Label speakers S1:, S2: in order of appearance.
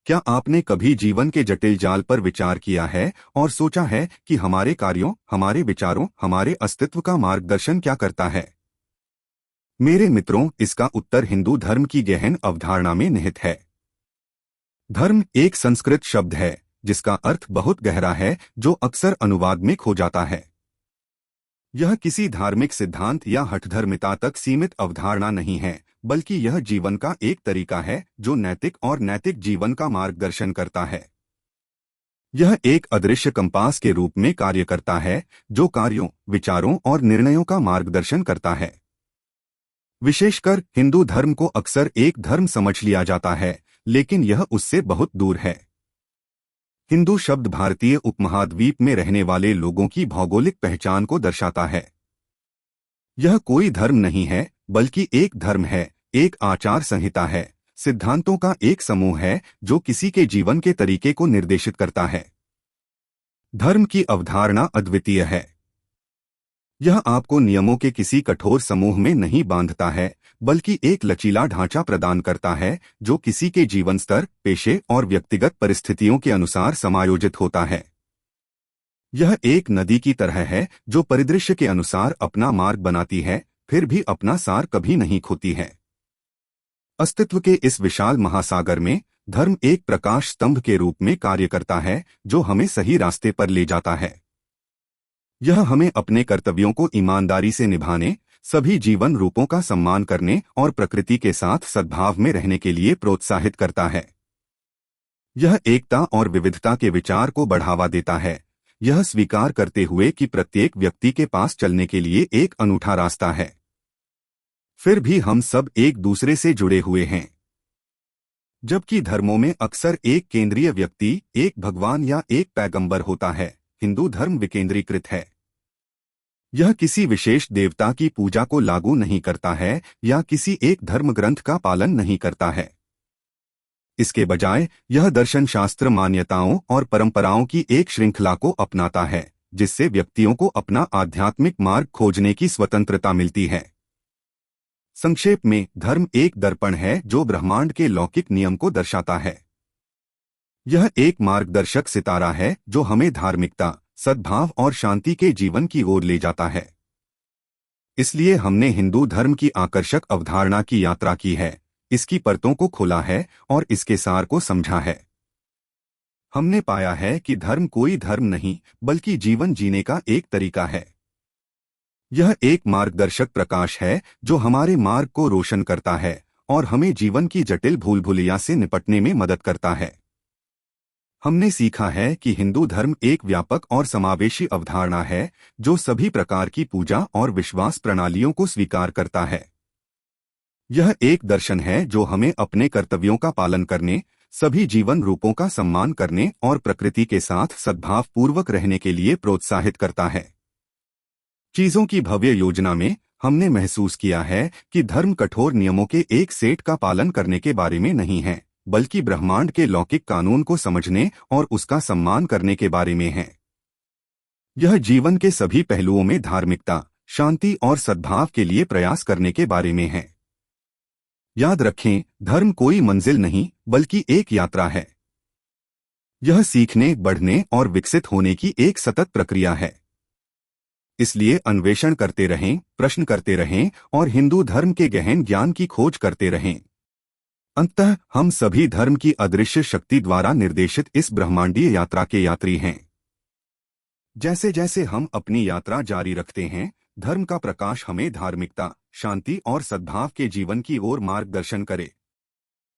S1: क्या आपने कभी जीवन के जटिल जाल पर विचार किया है और सोचा है कि हमारे कार्यों, हमारे विचारों, हमारे अस्तित्व का मार्गदर्शन क्या करता है? मेरे मित्रों, इसका उत्तर हिंदू धर्म की गहन अवधारणा में निहित है। धर्म एक संस्कृत शब्द है जिसका अर्थ बहुत गहरा है, जो अक्सर अनुवाद में खो जाता है। यह किसी धार्मिक सिद्धांत या हठधर्मिता तक सीमित अवधारणा नहीं है, बल्कि यह जीवन का एक तरीका है जो नैतिक जीवन का मार्गदर्शन करता है। यह एक अदृश्य कंपास के रूप में कार्य करता है, जो कार्यों, विचारों और निर्णयों का मार्गदर्शन करता है। विशेषकर हिंदू धर्म को अक्सर एक धर्म समझ लिया जाता है, लेकिन यह उससे बहुत दूर है। हिंदू शब्द भारतीय उपमहाद्वीप में रहने वाले लोगों की भौगोलिक पहचान को दर्शाता है। यह कोई धर्म नहीं है, बल्कि एक धर्म है, एक आचार संहिता है, सिद्धांतों का एक समूह है जो किसी के जीवन के तरीके को निर्देशित करता है। धर्म की अवधारणा अद्वितीय है। यह आपको नियमों के किसी कठोर समूह में नहीं बांधता है, बल्कि एक लचीला ढांचा प्रदान करता है जो किसी के जीवन स्तर, पेशे और व्यक्तिगत परिस्थितियों के अनुसार समायोजित होता है। यह एक नदी की तरह है जो परिदृश्य के अनुसार अपना मार्ग बनाती है, फिर भी अपना सार कभी नहीं खोती है। अस्तित्व के इस विशाल महासागर में धर्म एक प्रकाश स्तंभ के रूप में कार्य करता है जो हमें सही रास्ते पर ले जाता है। यह हमें अपने कर्तव्यों को ईमानदारी से निभाने, सभी जीवन रूपों का सम्मान करने और प्रकृति के साथ सद्भाव में रहने के लिए प्रोत्साहित करता है। यह एकता और विविधता के विचार को बढ़ावा देता है, यह स्वीकार करते हुए कि प्रत्येक व्यक्ति के पास चलने के लिए एक अनूठा रास्ता है। फिर भी हम सब एक दूसरे से जुड़े हुए हैं। जबकि धर्मों में अक्सर एक केंद्रीय व्यक्ति, एक भगवान या एक पैगंबर होता है, हिंदू धर्म विकेंद्रीकृत है। यह किसी विशेष देवता की पूजा को लागू नहीं करता है या किसी एक धर्म ग्रंथ का पालन नहीं करता है। इसके बजाय यह दर्शन शास्त्र मान्यताओं और परंपराओं की एक श्रृंखला को अपनाता है, जिससे व्यक्तियों को अपना आध्यात्मिक मार्ग खोजने की स्वतंत्रता मिलती है। संक्षेप में, धर्म एक दर्पण है जो ब्रह्मांड के लौकिक नियम को दर्शाता है। यह एक मार्गदर्शक सितारा है जो हमें धार्मिकता, सद्भाव और शांति के जीवन की ओर ले जाता है। इसलिए हमने हिंदू धर्म की आकर्षक अवधारणा की यात्रा की है, इसकी परतों को खोला है और इसके सार को समझा है। हमने पाया है कि धर्म कोई धर्म नहीं, बल्कि जीवन जीने का एक तरीका है। यह एक मार्गदर्शक प्रकाश है जो हमारे मार्ग को रोशन करता है और हमें जीवन की जटिल भूल भुलैया से निपटने में मदद करता है। हमने सीखा है कि हिंदू धर्म एक व्यापक और समावेशी अवधारणा है जो सभी प्रकार की पूजा और विश्वास प्रणालियों को स्वीकार करता है। यह एक दर्शन है जो हमें अपने कर्तव्यों का पालन करने, सभी जीवन रूपों का सम्मान करने और प्रकृति के साथ सद्भावपूर्वक रहने के लिए प्रोत्साहित करता है। चीजों की भव्य योजना में हमने महसूस किया है कि धर्म कठोर नियमों के एक सेट का पालन करने के बारे में नहीं है, बल्कि ब्रह्मांड के लौकिक कानून को समझने और उसका सम्मान करने के बारे में है। यह जीवन के सभी पहलुओं में धार्मिकता, शांति और सद्भाव के लिए प्रयास करने के बारे में है। याद रखें, धर्म कोई मंजिल नहीं, बल्कि एक यात्रा है। यह सीखने, बढ़ने और विकसित होने की एक सतत प्रक्रिया है। इसलिए अन्वेषण करते रहें, प्रश्न करते रहें और हिंदू धर्म के गहन ज्ञान की खोज करते रहें। अंततः हम सभी धर्म की अदृश्य शक्ति द्वारा निर्देशित इस ब्रह्मांडीय यात्रा के यात्री हैं। जैसे जैसे हम अपनी यात्रा जारी रखते हैं, धर्म का प्रकाश हमें धार्मिकता, शांति और सद्भाव के जीवन की ओर मार्गदर्शन करे।